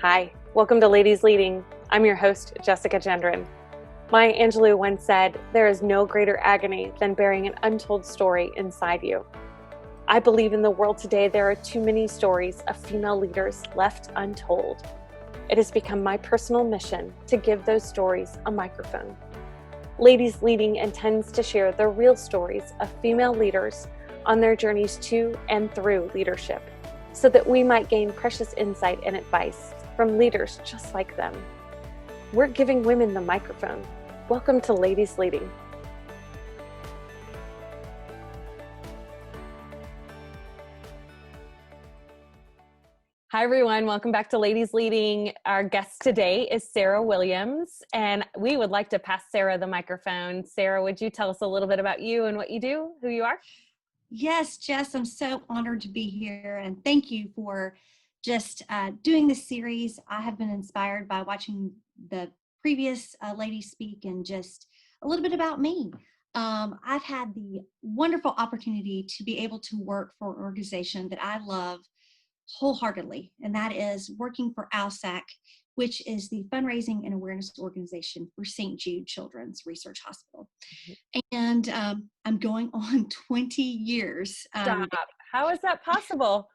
Hi, welcome to Ladies Leading. I'm your host, Jessica Gendron. Maya Angelou once said, "There is no greater agony than bearing an untold story inside you." I believe in the world today there are too many stories of female leaders left untold. It has become my personal mission to give those stories a microphone. Ladies Leading intends to share the real stories of female leaders on their journeys to and through leadership, so that we might gain precious insight and advice from leaders just like them. We're giving women the microphone. Welcome to Ladies Leading. Hi, everyone. Welcome back to Ladies Leading. Our guest today is Sarah Williams, and we would like to pass Sarah the microphone. Sarah, would you tell us a little bit about you and what you do, who you are? Yes, Jess, I'm so honored to be here, and thank you for just doing this series. I have been inspired by watching the previous ladies speak, and just a little bit about me. I've had the wonderful opportunity to be able to work for an organization that I love wholeheartedly, and that is working for ALSAC, which is the fundraising and awareness organization for St. Jude Children's Research Hospital. And I'm going on 20 years. Stop. How is that possible?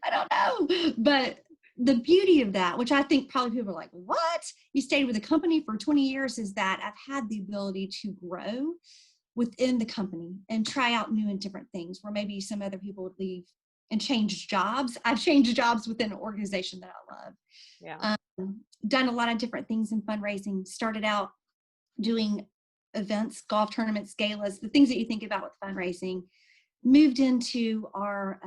I don't know, but the beauty of that, which I think probably people are like, what? You stayed with a company for 20 years, is that I've had the ability to grow within the company and try out new and different things where maybe some other people would leave and change jobs. I've changed jobs within an organization that I love. Yeah. Done a lot of different things in fundraising. Started out doing events, golf tournaments, galas, the things that you think about with fundraising. Moved into our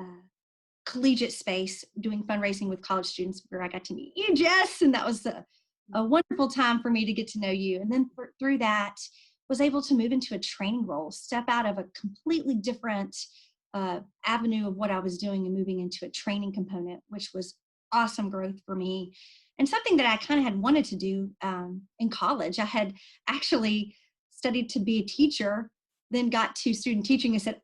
collegiate space doing fundraising with college students, where I got to meet you, Jess, and that was a wonderful time for me to get to know you. And then through that, was able to move into a training role, step out of a completely different avenue of what I was doing and moving into a training component, which was awesome growth for me, and something that I kind of had wanted to do in college. I had actually studied to be a teacher, then got to student teaching and said,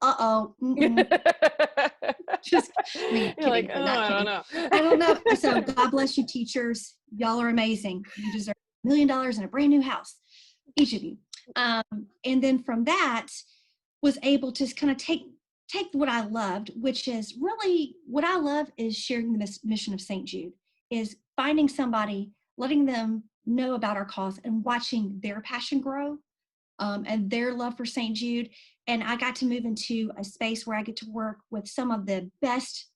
just You're kidding, like, but not I don't kidding. know. I don't know. So God bless you, teachers. Y'all are amazing. You deserve $1 million and a brand new house, each of you. And then from that, was able to kind of take what I loved, which is really what I love, is sharing the mission of St. Jude, is finding somebody, letting them know about our cause and watching their passion grow and their love for St. Jude. And I got to move into a space where I get to work with some of the best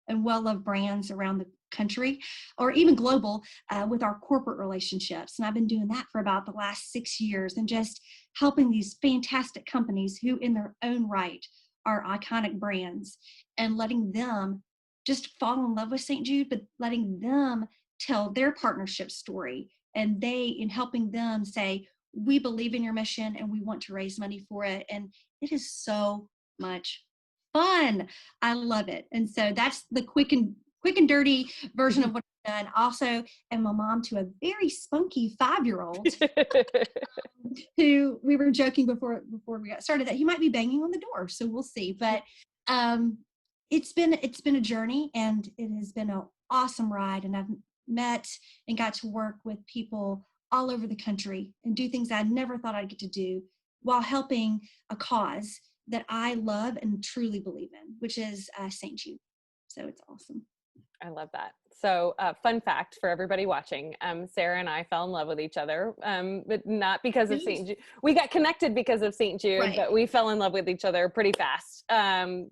and well-loved brands around the country, or even global, with our corporate relationships. And I've been doing that for about the last 6 years, and just helping these fantastic companies who in their own right are iconic brands, and letting them just fall in love with St. Jude, but letting them tell their partnership story, and in helping them say, we believe in your mission and we want to raise money for it. And it is so much fun. I love it. And so that's the quick and dirty version of what I've done. Also, am a mom to a very spunky 5-year-old who, we were joking before we got started that he might be banging on the door. So we'll see. But it's been a journey, and it has been an awesome ride. And I've met and got to work with people all over the country and do things I never thought I'd get to do, while helping a cause that I love and truly believe in, which is St. Jude. So it's awesome. I love that. So fun fact for everybody watching, Sarah and I fell in love with each other, but not because of St. Jude. We got connected because of St. Jude, right. But we fell in love with each other pretty fast,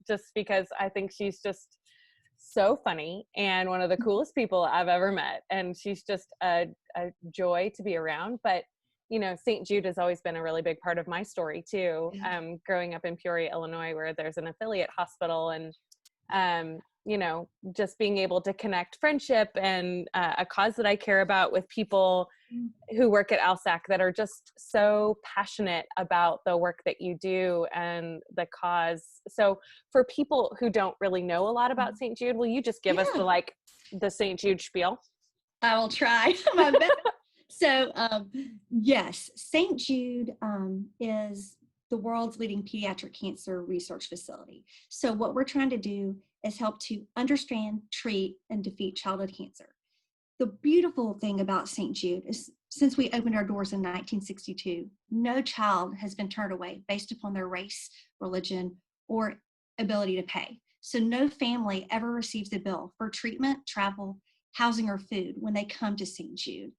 just because I think she's just so funny and one of the coolest people I've ever met. And she's just a joy to be around. But, you know, St. Jude has always been a really big part of my story too. Growing up in Peoria, Illinois, where there's an affiliate hospital, and, you know, just being able to connect friendship and a cause that I care about with people who work at ALSAC that are just so passionate about the work that you do and the cause. So for people who don't really know a lot about St. Jude, will you just give us the St. Jude spiel? I will try my best. So yes, St. Jude is the world's leading pediatric cancer research facility. So what we're trying to do is help to understand, treat, and defeat childhood cancer. the beautiful thing about St. Jude is since we opened our doors in 1962, no child has been turned away based upon their race, religion, or ability to pay. So no family ever receives a bill for treatment, travel, housing, or food when they come to St. Jude.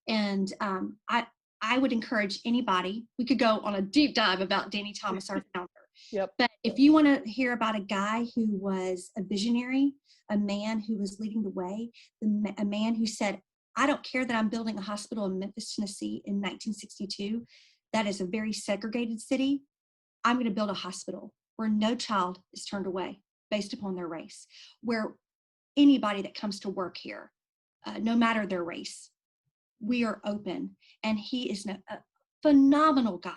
And I would encourage anybody, we could go on a deep dive about Danny Thomas, our founder. Yep. But if you want to hear about a guy who was a visionary, a man who was leading the way, a man who said, I don't care that I'm building a hospital in Memphis, Tennessee in 1962. That is a very segregated city. I'm going to build a hospital where no child is turned away based upon their race, where anybody that comes to work here, no matter their race, we are open. And he is a phenomenal guy.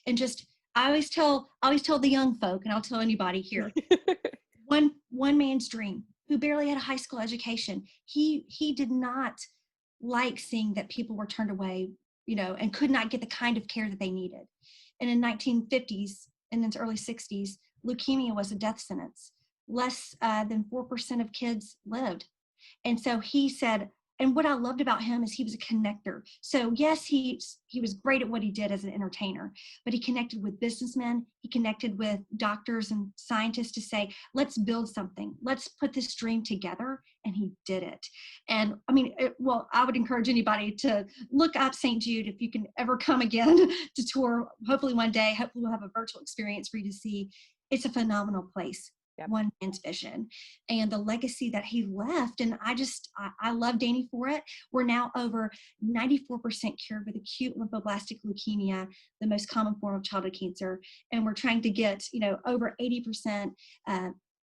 And just, I always tell the young folk, and I'll tell anybody here, one man's dream who barely had a high school education. He did not like seeing that people were turned away, and could not get the kind of care that they needed. And in 1950s and into early 60s, leukemia was a death sentence. Less than 4% of kids lived. And so he said, and what I loved about him is he was a connector. So yes, he was great at what he did as an entertainer, but he connected with businessmen. He connected with doctors and scientists to say, let's build something. Let's put this dream together. And he did it. And I mean, I would encourage anybody to look up St. Jude if you can ever come again to tour. Hopefully one day, hopefully we'll have a virtual experience for you to see. It's a phenomenal place. Yep. One man's vision and the legacy that he left. And I love Danny for it. We're now over 94% cured with acute lymphoblastic leukemia, the most common form of childhood cancer. And we're trying to get, over 80%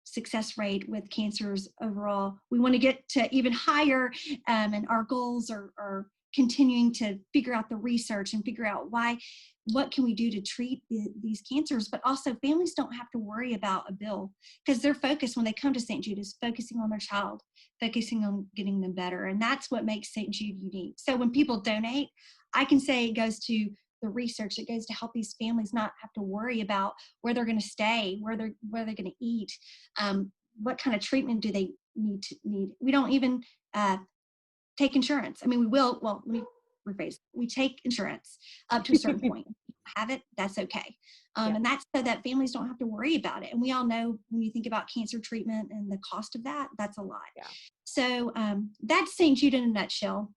success rate with cancers overall. We want to get to even higher. And our goals are continuing to figure out the research and figure out what can we do to treat these cancers, but also families don't have to worry about a bill because their focus when they come to St. Jude is focusing on their child, focusing on getting them better. And that's what makes St. Jude unique. So when people donate, I can say it goes to the research. It goes to help these families not have to worry about where they're going to stay, where they're going to eat, what kind of treatment do they need. We don't even take insurance. I mean, we will, well, let me rephrase. We take insurance up to a certain point. If you have it, that's okay. And that's so that families don't have to worry about it. And we all know when you think about cancer treatment and the cost of that, that's a lot. Yeah. So that's St. Jude in a nutshell.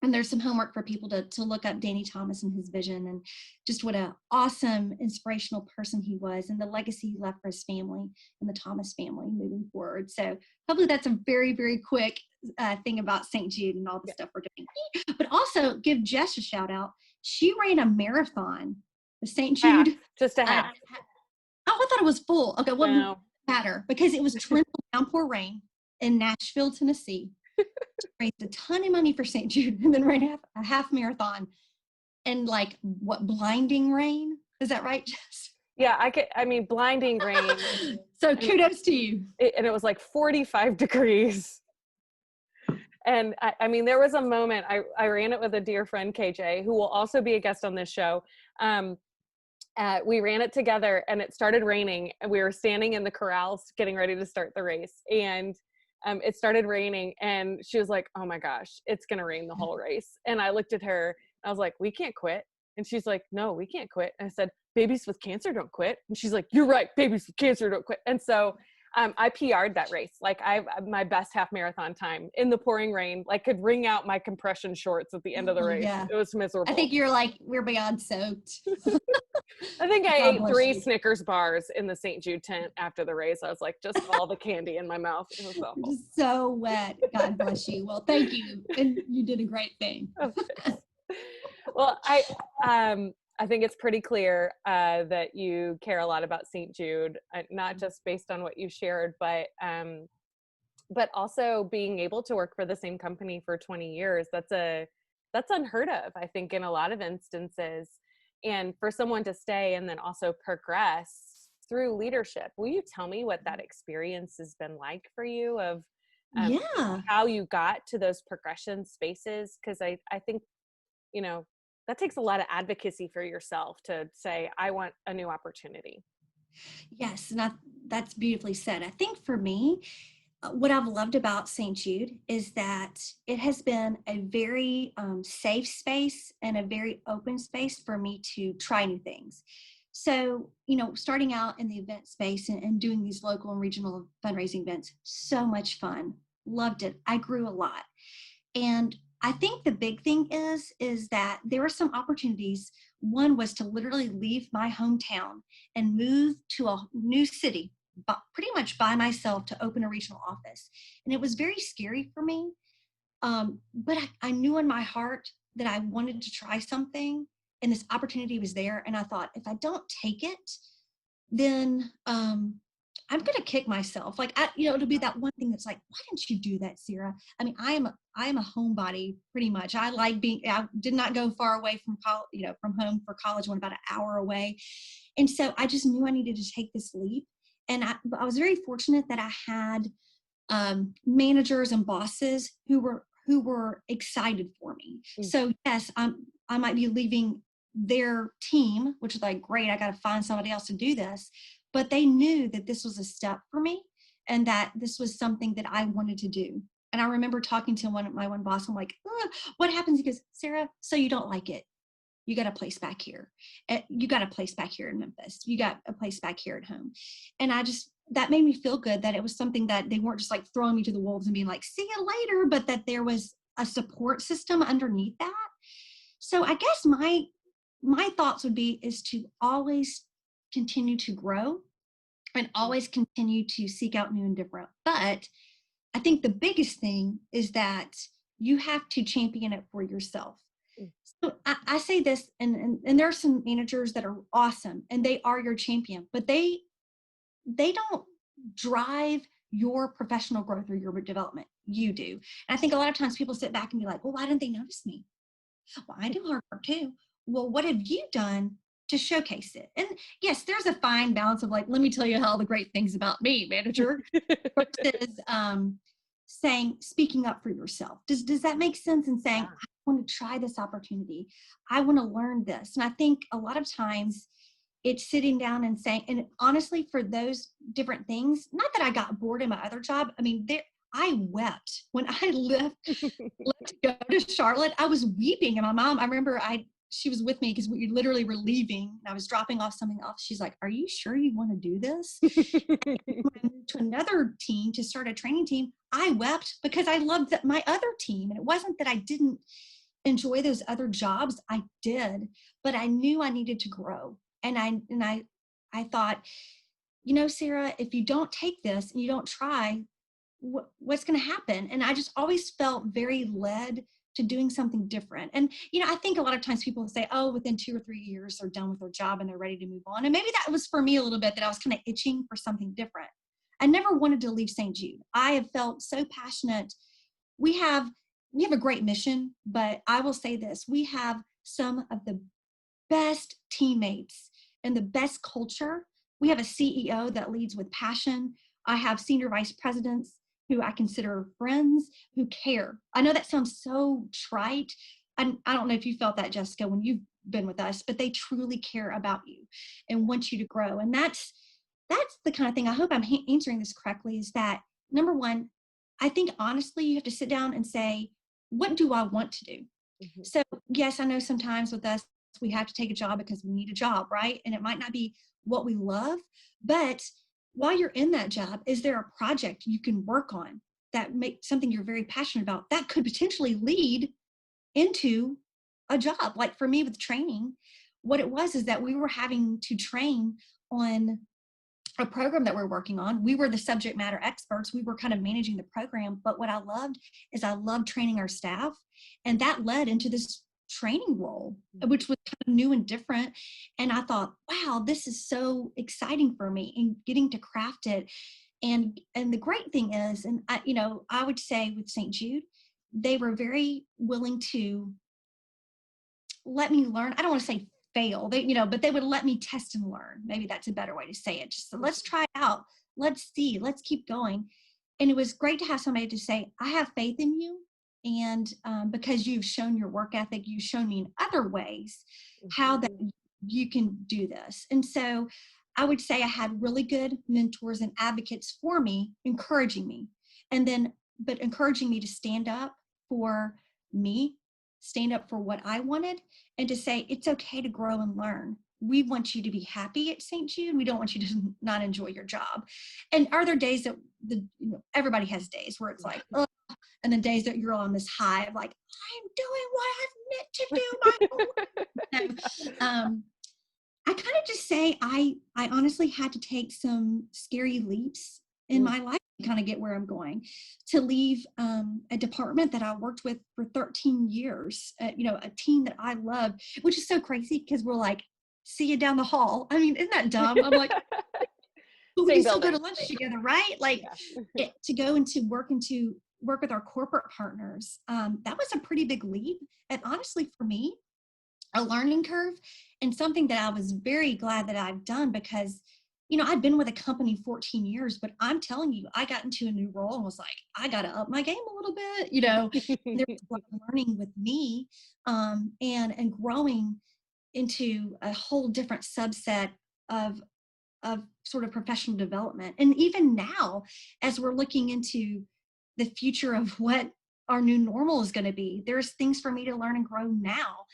And there's some homework for people to look up Danny Thomas and his vision and just what an awesome, inspirational person he was and the legacy he left for his family and the Thomas family moving forward. So hopefully that's a very, very quick thing about St. Jude and all the stuff we're doing. But also give Jess a shout out. She ran a marathon, the St. Jude. Just a half. I thought it was full. Okay, well, no matter because it was torrential downpour rain in Nashville, Tennessee. Raised a ton of money for St. Jude and then ran a half marathon and blinding rain. Is that right, Jess? Yeah, blinding rain. So kudos to you. And it was like 45 degrees. And there was a moment, I ran it with a dear friend, KJ, who will also be a guest on this show. We ran it together and it started raining and we were standing in the corrals getting ready to start the race. And it started raining and she was like, oh my gosh, it's going to rain the whole race. And I looked at her, I was like, we can't quit. And she's like, no, we can't quit. And I said, babies with cancer don't quit. And she's like, you're right. Babies with cancer don't quit. And so I PR'd that race. Like my best half marathon time in the pouring rain, could wring out my compression shorts at the end of the race. Yeah. It was miserable. I think you're like, we're beyond soaked. I think I ate 3 Snickers bars in the St. Jude tent after the race. I was like, just all the candy in my mouth. It was awful. So wet. God bless you. Well, thank you. And you did a great thing. Well, I think it's pretty clear that you care a lot about St. Jude, not just based on what you shared, but also being able to work for the same company for 20 years. That's unheard of, I think, in a lot of instances. And for someone to stay and then also progress through leadership, will you tell me what that experience has been like for you of how you got to those progression spaces? Because I think, that takes a lot of advocacy for yourself to say, I want a new opportunity. Yes, and that's beautifully said. I think for me, what I've loved about St. Jude is that it has been a very safe space and a very open space for me to try new things. So, starting out in the event space and doing these local and regional fundraising events, so much fun. Loved it. I grew a lot. And I think the big thing is that there were some opportunities. One was to literally leave my hometown and move to a new city, but pretty much by myself, to open a regional office. And it was very scary for me. But I knew in my heart that I wanted to try something, and this opportunity was there. And I thought, if I don't take it, then I'm going to kick myself. Like, it'll be that one thing that's like, why didn't you do that, Sarah? I mean, I am a homebody pretty much. I did not go far away from from home for college. Went about an hour away. And so I just knew I needed to take this leap. And I was very fortunate that I had managers and bosses who were excited for me. So yes, I might be leaving their team, which is like, great, I got to find somebody else to do this. But they knew that this was a step for me and that this was something that I wanted to do. And I remember talking to my one boss. I'm like, what happens? He goes, Sarah, so you don't like it. You got a place back here. You got a place back here in Memphis. You got a place back here at home. And that made me feel good that it was something that they weren't just like throwing me to the wolves and being like, see you later, but that there was a support system underneath that. So I guess my thoughts is to always continue to grow and always continue to seek out new and different. But I think the biggest thing is that you have to champion it for yourself. So I say this, and there are some managers that are awesome and they are your champion, but they don't drive your professional growth or your development. You do. And I think a lot of times people sit back and be like, well, why didn't they notice me? Well, I do hard work too. Well, what have you done to showcase it? And yes, there's a fine balance of like, let me tell you all the great things about me, manager, versus speaking up for yourself. Does that make sense? And saying, I want to try this opportunity. I want to learn this. And I think a lot of times it's sitting down and saying, and honestly, for those different things, not that I got bored in my other job. I mean, I wept when I left to go to Charlotte. I was weeping, and my mom, I remember she was with me because we literally were leaving and I was dropping off something else. She's like, are you sure you want to do this? To another team, to start a training team, I wept because I loved my other team. And it wasn't that I didn't enjoy those other jobs. I did, but I knew I needed to grow. And I thought, Sarah, if you don't take this and you don't try, what's going to happen? And I just always felt very led to doing something different. And, I think a lot of times people say, oh, within 2 or 3 years, they're done with their job and they're ready to move on. And maybe that was for me a little bit, that I was kind of itching for something different. I never wanted to leave St. Jude. I have felt so passionate. We have a great mission, but I will say this, we have some of the best teammates and the best culture. We have a CEO that leads with passion. I have senior vice presidents who I consider friends, who care. I know that sounds so trite. And I don't know if you felt that, Jessica, when you've been with us, but they truly care about you and want you to grow. And that's the kind of thing, I hope I'm answering this correctly, is that, number one, I think honestly, you have to sit down and say, what do I want to do? Mm-hmm. So yes, I know sometimes with us, we have to take a job because we need a job, right? And it might not be what we love, but while you're in that job, is there a project you can work on that makes something you're very passionate about that could potentially lead into a job? Like for me with training, what it was is that we were having to train on a program that we're working on. We were the subject matter experts. We were kind of managing the program. But what I loved is I loved training our staff. And that led into this training role, which was kind of new and different. And I thought, wow, this is so exciting for me, and getting to craft it. And the great thing is, and I would say with St. Jude, they were very willing to let me learn. I don't want to say fail, but they would let me test and learn. Maybe that's a better way to say it. Just let's try it out. Let's see, let's keep going. And it was great to have somebody to say, I have faith in you. And because you've shown your work ethic, you've shown me in other ways how that you can do this. And so I would say I had really good mentors and advocates for me, encouraging me. And then, but encouraging me to stand up for me, stand up for what I wanted, and to say, it's okay to grow and learn. We want you to be happy at St. Jude. We don't want you to not enjoy your job. And are there days that everybody has days where it's like, oh, and then days that you're on this high of like, I'm doing what I've meant to do. I kind of just say I honestly had to take some scary leaps in my life to kind of get where I'm going, to leave a department that I worked with for 13 years, a team that I loved, which is so crazy because we're like, see you down the hall. I mean, isn't that dumb? I'm like, we can still go to lunch together, right? Like to go into work with our corporate partners. That was a pretty big leap. And honestly, for me, a learning curve, and something that I was very glad that I've done, because I'd been with a company 14 years, but I'm telling you, I got into a new role and was like, I got to up my game a little bit, there was a lot of learning with me, and growing into a whole different subset of sort of professional development. And even now, as we're looking into the future of what our new normal is going to be, there's things for me to learn and grow now.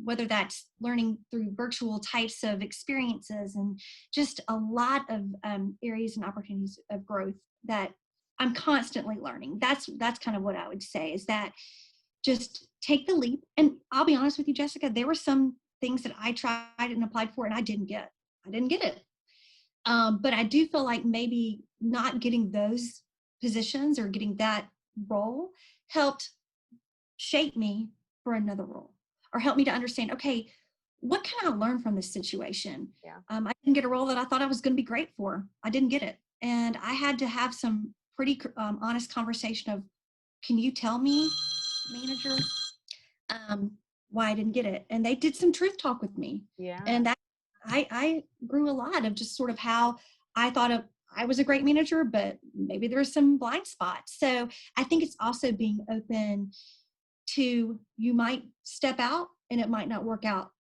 Whether that's learning through virtual types of experiences, and just a lot of areas and opportunities of growth that I'm constantly learning. That's kind of what I would say, is that just take the leap. And I'll be honest with you, Jessica, there were some things that I tried and applied for and I didn't get it. But I do feel like maybe not getting those positions or getting that role helped shape me for another role, or help me to understand, okay, what can I learn from this situation? Yeah. I didn't get a role that I thought I was going to be great for. I didn't get it. And I had to have some pretty honest conversation of, can you tell me, manager, why I didn't get it? And they did some truth talk with me. Yeah. And that I grew a lot of just sort of how I thought of, I was a great manager, but maybe there's some blind spots. So I think it's also being open to, you might step out and it might not work out.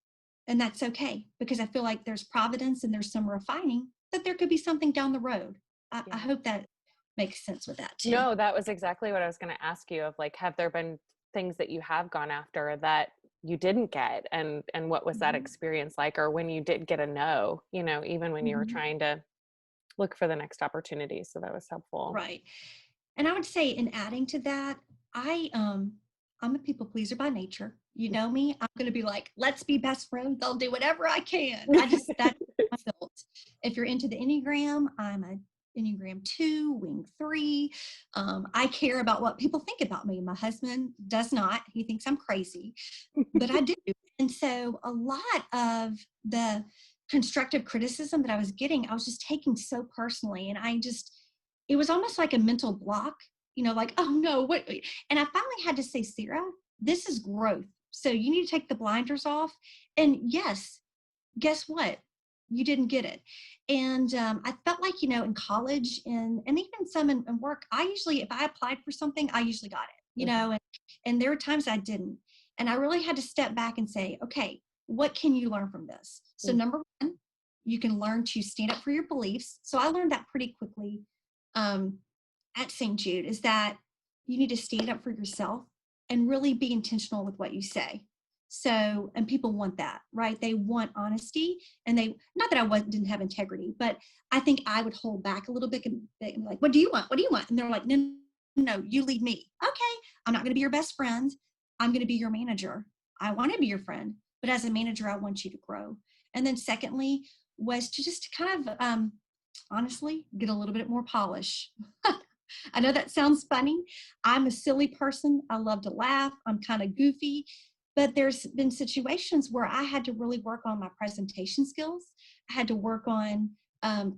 And that's okay, because I feel like there's providence and there's some refining, that there could be something down the road. I hope that makes sense with that too. No, that was exactly what I was going to ask you, of like, have there been things that you have gone after that you didn't get, and what was that experience like? Or when you did get a no, even when you were trying to look for the next opportunity. So that was helpful. Right. And I would say, in adding to that, I'm a people pleaser by nature. You know me, I'm going to be like, let's be best friends. I'll do whatever I can. That's my built. If you're into the Enneagram, I'm a Enneagram 2, wing 3. I care about what people think about me. My husband does not. He thinks I'm crazy, but I do. And so a lot of the constructive criticism that I was getting, I was just taking so personally. And it was almost like a mental block, like, oh no, what? And I finally had to say, Sarah, this is growth. So you need to take the blinders off. And yes, guess what? You didn't get it. And I felt like, in college and even some in work, I usually, if I applied for something, I usually got it, and there were times I didn't. And I really had to step back and say, okay, what can you learn from this? So number one, you can learn to stand up for your beliefs. So I learned that pretty quickly at St. Jude, is that you need to stand up for yourself and really be intentional with what you say. So, and people want that, right? They want honesty, and not that I didn't have integrity, but I think I would hold back a little bit and be like, what do you want? What do you want? And they're like, no, you lead me. Okay. I'm not going to be your best friend. I'm going to be your manager. I want to be your friend, but as a manager, I want you to grow. And then secondly was to just kind of, honestly, get a little bit more polish. I know that sounds funny. I'm a silly person. I love to laugh. I'm kind of goofy. But there's been situations where I had to really work on my presentation skills. I had to work on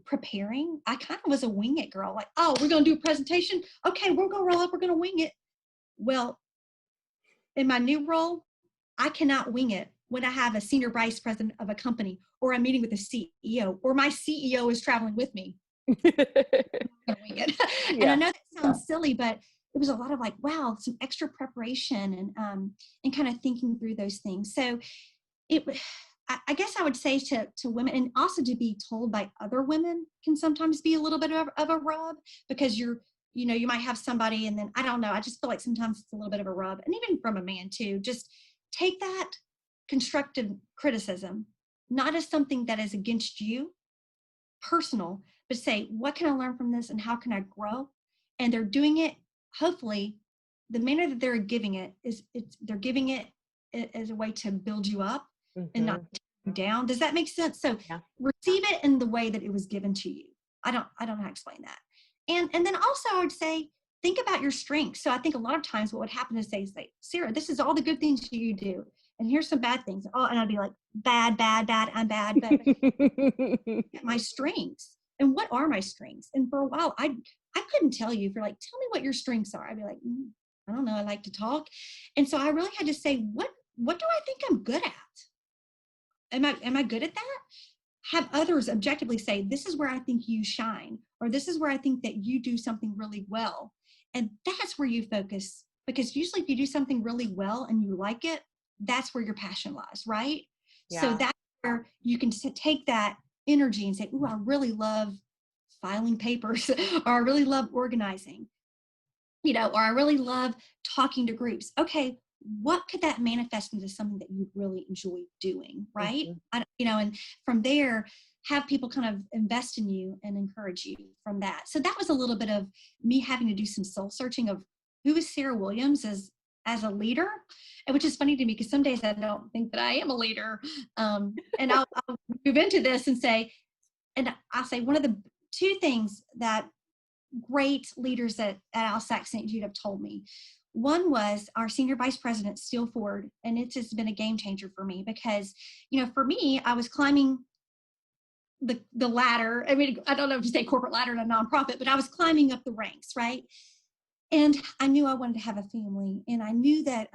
preparing. I kind of was a wing it girl. Like, oh, we're going to do a presentation. Okay, we're going to roll up. We're going to wing it. Well, in my new role, I cannot wing it when I have a senior vice president of a company, or I'm meeting with a CEO, or my CEO is traveling with me. I'm gonna wing it. And I know that sounds silly, but it was a lot of like, wow, some extra preparation and kind of thinking through those things. So I guess I would say to women, and also to be told by other women, can sometimes be a little bit of a rub, because you're you might have somebody, and then I don't know, I just feel like sometimes it's a little bit of a rub, and even from a man too. Just take that constructive criticism not as something that is against you, personal, but say, what can I learn from this and how can I grow? And they're doing it, hopefully, the manner that they're giving it is they're giving it as a way to build you up and not tear you down. Does that make sense? So Yeah. receive it in the way that it was given to you. I don't know how to explain that. And then also I would say, think about your strengths. So I think a lot of times what would happen is they say, Sarah, this is all the good things you do, and here's some bad things. Oh, and I'd be like, bad, I'm bad, but my strengths. And what are my strengths? And for a while, I couldn't tell you. If you're like, tell me what your strengths are, I'd be like, I don't know. I like to talk. And so I really had to say, what do I think I'm good at? Am I good at that? Have others objectively say, this is where I think you shine, or this is where I think that you do something really well. And that's where you focus, because usually if you do something really well and you like it, that's where your passion lies, right? Yeah. So that's where you can take that energy and say, ooh, I really love filing papers, or I really love organizing, or I really love talking to groups. Okay, what could that manifest into something that you really enjoy doing, right? And from there, have people kind of invest in you and encourage you from that. So that was a little bit of me having to do some soul searching of who is Sarah Williams as a leader, and which is funny to me because some days I don't think that I am a leader. And I'll move into this and say, one of the two things that great leaders at Alsac St. Jude have told me. One was our senior vice president, Steele Ford, and it's just been a game changer for me because, for me, I was climbing the ladder. I mean, I don't know if you say corporate ladder in a nonprofit, but I was climbing up the ranks, right? And I knew I wanted to have a family, and I knew that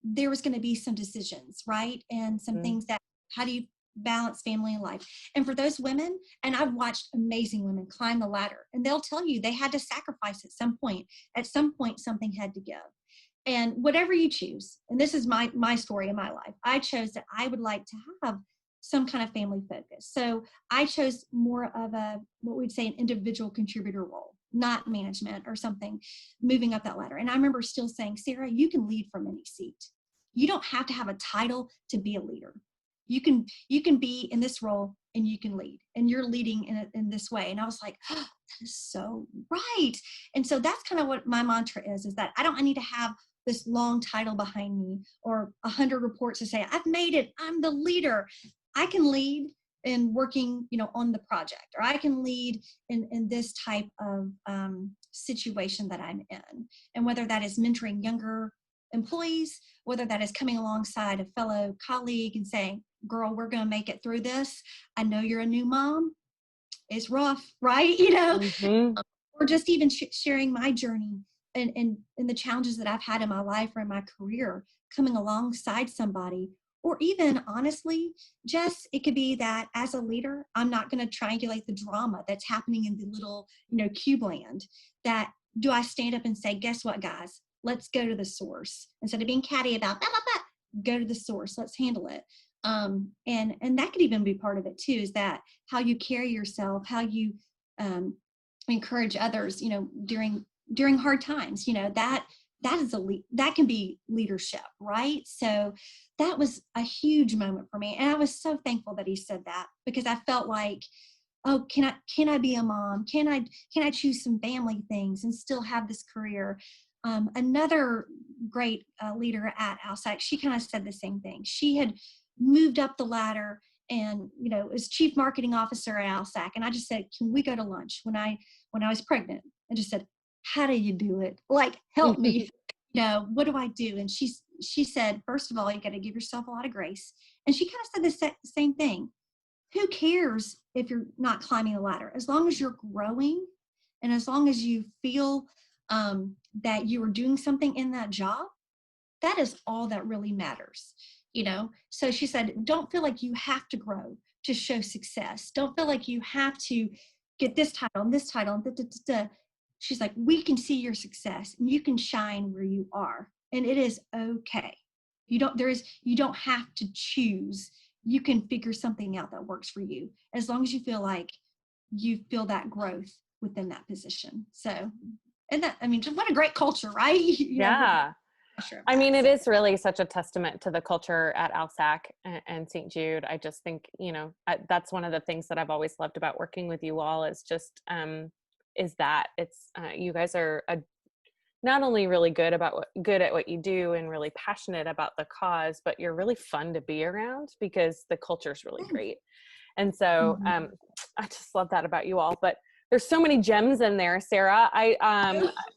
there was going to be some decisions, right? And some things that, how do you balance family and life? And for those women, and I've watched amazing women climb the ladder, and they'll tell you they had to sacrifice at some point. At some point, something had to give. And whatever you choose, and this is my story in my life, I chose that I would like to have some kind of family focus. So I chose more of what we'd say an individual contributor role, not management or something, moving up that ladder. And I remember still saying, Sarah, you can lead from any seat. You don't have to have a title to be a leader. You can be in this role and you can lead, and you're leading in this way. And I was like, oh, that is so right. And so that's kind of what my mantra is that I need to have this long title behind me or 100 reports to say, I've made it, I'm the leader. I can lead in working, on the project, or I can lead in this type of situation that I'm in. And whether that is mentoring younger employees, whether that is coming alongside a fellow colleague and saying, girl, we're going to make it through this. I know you're a new mom. It's rough, right? Or just even sharing my journey and the challenges that I've had in my life or in my career, coming alongside somebody. Or even honestly, Jess, it could be that as a leader, I'm not going to triangulate the drama that's happening in the little, cube land. That do I stand up and say, guess what, guys? Let's go to the source. Instead of being catty about blah, blah, blah, go to the source. Let's handle it. And that could even be part of it too, is that how you carry yourself, how you encourage others, during hard times, that can be leadership, right? So that was a huge moment for me. And I was so thankful that he said that, because I felt like, oh, can I be a mom? Can I choose some family things and still have this career? Another great leader at Alsac, she kind of said the same thing. She had moved up the ladder and, was chief marketing officer at Alsac. And I just said, can we go to lunch when I was pregnant? And just said, how do you do it? Like, help me. What do I do? And she said, first of all, you got to give yourself a lot of grace. And she kind of said the same thing. Who cares if you're not climbing a ladder? As long as you're growing, and as long as you feel that you are doing something in that job, that is all that really matters. So she said, don't feel like you have to grow to show success. Don't feel like you have to get this title and this title. She's like, we can see your success and you can shine where you are. And it is okay. You don't have to choose. You can figure something out that works for you, as long as you feel like you feel that growth within that position. So, and that, I mean, just what a great culture, right? Yeah. Sure. I mean, it is really such a testament to the culture at ALSAC and St. Jude. I just think, that's one of the things that I've always loved about working with you all is just, is that it's, you guys are not only really good at what you do and really passionate about the cause, but you're really fun to be around because the culture is really great. And so, I just love that about you all, but there's so many gems in there, Sarah. I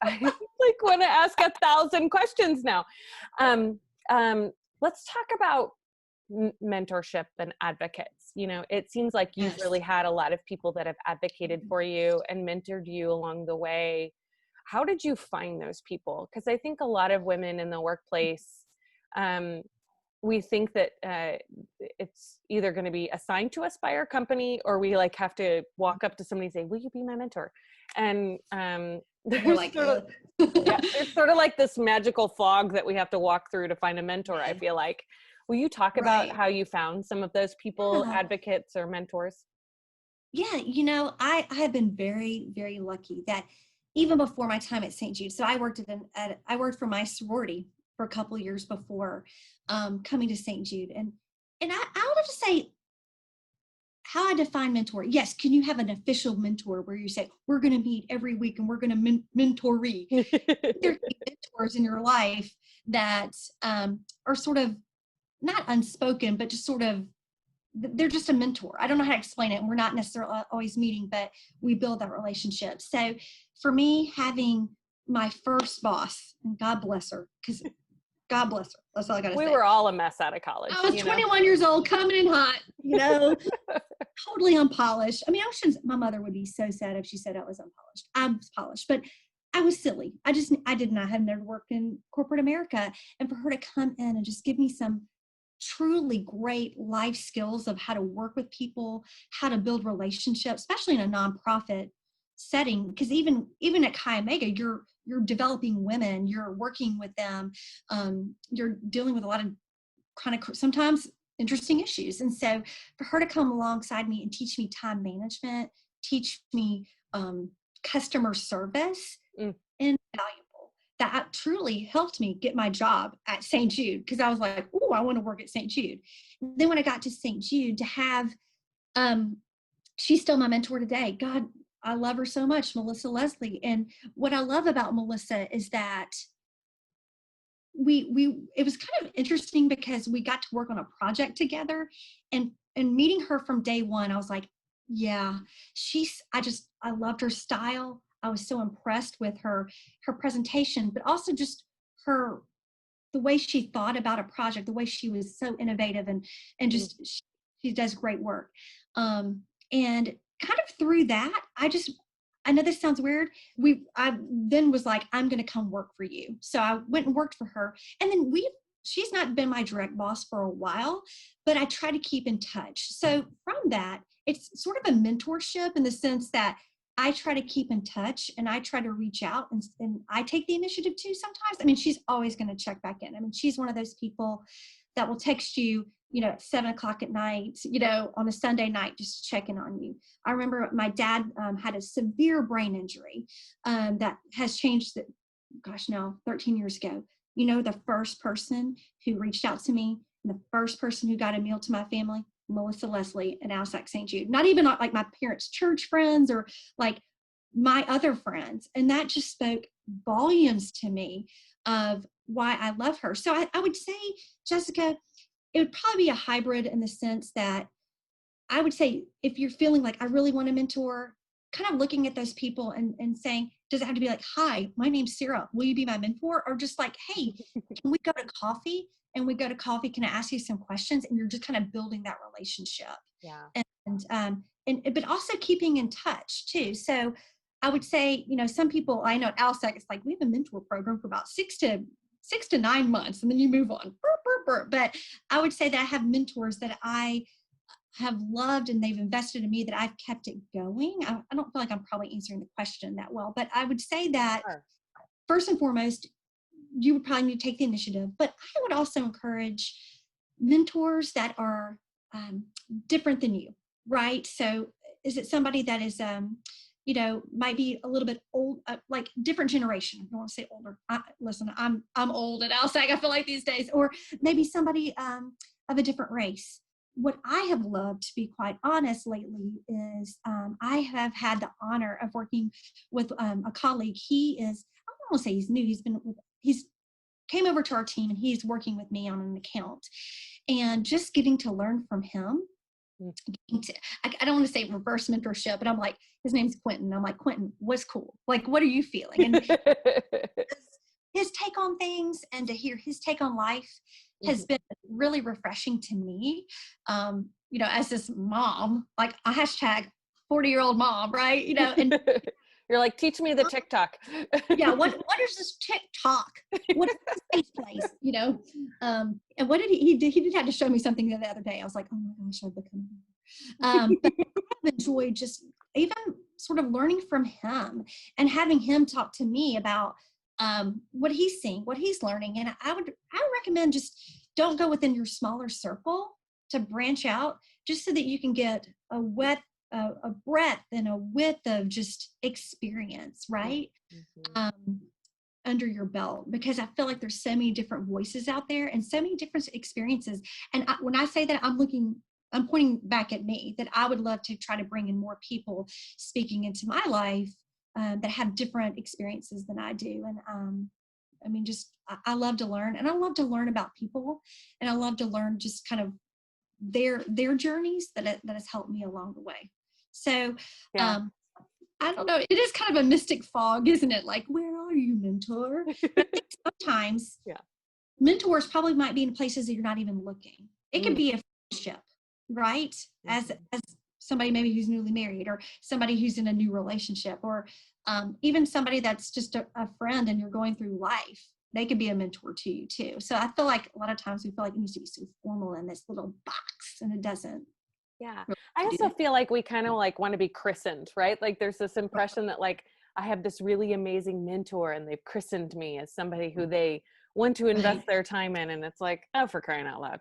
like want to ask 1,000 questions now. Let's talk about mentorship and advocates. It seems like you've really had a lot of people that have advocated for you and mentored you along the way. How did you find those people? Because I think a lot of women in the workplace, we think that it's either going to be assigned to us by our company, or we like have to walk up to somebody and say, "Will you be my mentor?" And there's like, there's sort of like this magical fog that we have to walk through to find a mentor. I feel like. Will you talk about how you found some of those people, advocates or mentors? Yeah, I have been very, very lucky that even before my time at St. Jude, so I worked I worked for my sorority for a couple of years before coming to St. Jude, and I would have to say how I define mentor. Yes, can you have an official mentor where you say we're going to meet every week and we're going to mentoree? There's mentors in your life that are sort of not unspoken, but just sort of they're just a mentor. I don't know how to explain it. And we're not necessarily always meeting, but we build that relationship. So for me, having my first boss, and God bless her, because God bless her. That's all I got to say. We were all a mess out of college. I was 21 years old, coming in hot, totally unpolished. I mean, my mother would be so sad if she said I was unpolished. I was polished, but I was silly. I did not have never worked in corporate America. And for her to come in and just give me some truly great life skills of how to work with people, how to build relationships, especially in a nonprofit setting, because even at Chi Omega, you're developing women, you're working with them, you're dealing with a lot of chronic, sometimes interesting issues. And so for her to come alongside me and teach me time management, teach me customer service, invaluable. That truly helped me get my job at St. Jude, because I was like, oh, I want to work at St. Jude. And then when I got to St. Jude, to have, she's still my mentor today. God, I love her so much, Melissa Leslie. And what I love about Melissa is that it was kind of interesting because we got to work on a project together, and meeting her from day one, I was like, yeah, I loved her style. I was so impressed with her presentation, but also just the way she thought about a project, the way she was so innovative and just, she does great work. And kind of through that, I know this sounds weird. I then was like, I'm going to come work for you. So I went and worked for her. And then she's not been my direct boss for a while, but I try to keep in touch. So from that, it's sort of a mentorship in the sense that I try to keep in touch and I try to reach out, and I take the initiative too sometimes. I mean, she's always going to check back in. I mean, she's one of those people that will text you, at 7:00 at night, on a Sunday night, just to check in on you. I remember my dad had a severe brain injury that has changed, 13 years ago. The first person who reached out to me, and the first person who got a meal to my family, Melissa Leslie and ALSAC St. Jude. Not even like my parents' church friends or like my other friends. And that just spoke volumes to me of why I love her. So I would say, Jessica, it would probably be a hybrid in the sense that I would say if you're feeling like I really want to mentor, kind of looking at those people and saying, does it have to be like, hi, my name's Sarah, will you be my mentor? Or just like, hey, can we go to coffee? And we go to coffee, can I ask you some questions? And you're just kind of building that relationship. Yeah. But also keeping in touch too. So I would say, some people I know at ALSAC, it's like we have a mentor program for about 6 to 9 months, and then you move on. But I would say that I have mentors that I have loved and they've invested in me, that I've kept it going. I don't feel like I'm probably answering the question that well, but I would say that first and foremost, you would probably need to take the initiative, but I would also encourage mentors that are different than you, right? So is it somebody that is, might be a little bit old, like different generation. I don't want to say older. Listen, I'm old at LSAG, I feel like these days, or maybe somebody of a different race. What I have loved, to be quite honest, lately is I have had the honor of working with a colleague. He is, I don't want to say he's new. He's came over to our team and he's working with me on an account, and just getting to learn from him. I don't want to say reverse mentorship, but I'm like, his name's Quentin. I'm like, Quentin, what's cool? Like, what are you feeling? And his take on things, and to hear his take on life has been really refreshing to me. As this mom, like a hashtag 40-year-old mom, right? And you're like, teach me the TikTok. Yeah. What is this TikTok? What is this safe place? And what did he did have to show me something the other day. I was like, oh my gosh, I've become, but I've enjoyed just even sort of learning from him and having him talk to me about what he's seeing, what he's learning. And I would recommend just don't go within your smaller circle, to branch out, just so that you can get a breadth and a width of just experience, right? Under your belt, because I feel like there's so many different voices out there and so many different experiences. And when I say that, I'm pointing back at me, that I would love to try to bring in more people speaking into my life that have different experiences than I do. And I love to learn, and I love to learn about people, and I love to learn just kind of their journeys that has helped me along the way. So I don't know, it is kind of a mystic fog, isn't it? Like, where are you, mentor? But I think sometimes mentors probably might be in places that you're not even looking. It can be a friendship, right? As somebody maybe who's newly married, or somebody who's in a new relationship, or even somebody that's just a friend and you're going through life. They could be a mentor to you too. So I feel like a lot of times we feel like it needs to be so formal in this little box, and it doesn't. Yeah. I also feel like we kind of like want to be christened, right? Like there's this impression that like I have this really amazing mentor and they've christened me as somebody who they want to invest their time in. And it's like, oh, for crying out loud,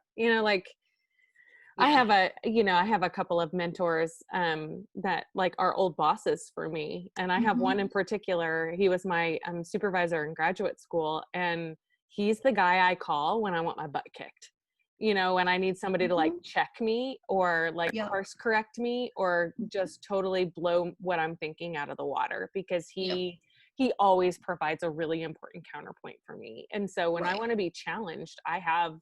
I have a couple of mentors that like are old bosses for me. And I have one in particular. He was my supervisor in graduate school, and he's the guy I call when I want my butt kicked. When I need somebody to like check me, or like course correct me, or just totally blow what I'm thinking out of the water, because he always provides a really important counterpoint for me. And so when I want to be challenged, I have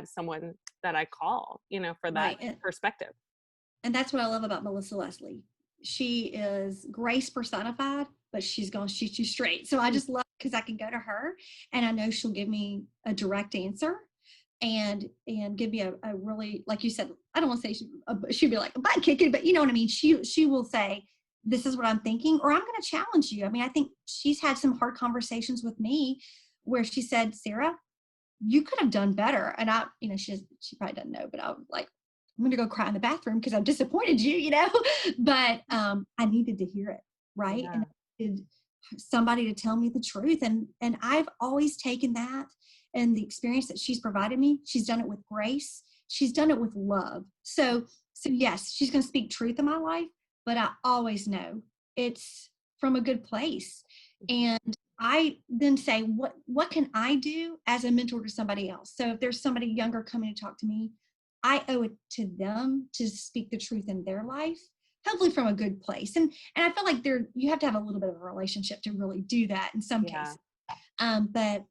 someone that I call, for that perspective. And that's what I love about Melissa Leslie. She is grace personified, but she's going to shoot you straight. So I just love, because I can go to her and I know she'll give me a direct answer, and give me a really, like you said, I don't want to say she'd be like a butt kicking, but you know what I mean? She will say, this is what I'm thinking, or I'm going to challenge you. I mean, I think she's had some hard conversations with me where she said, Sarah, you could have done better. And she probably doesn't know, but I was like, I'm going to go cry in the bathroom because I've disappointed you, but I needed to hear it. Right. Yeah. And I needed somebody to tell me the truth. And I've always taken that, and the experience that she's provided me, she's done it with grace. She's done it with love. So yes, she's going to speak truth in my life, but I always know it's from a good place. And I then say, what can I do as a mentor to somebody else? So if there's somebody younger coming to talk to me, I owe it to them to speak the truth in their life, hopefully from a good place. And I feel like you have to have a little bit of a relationship to really do that in some cases. But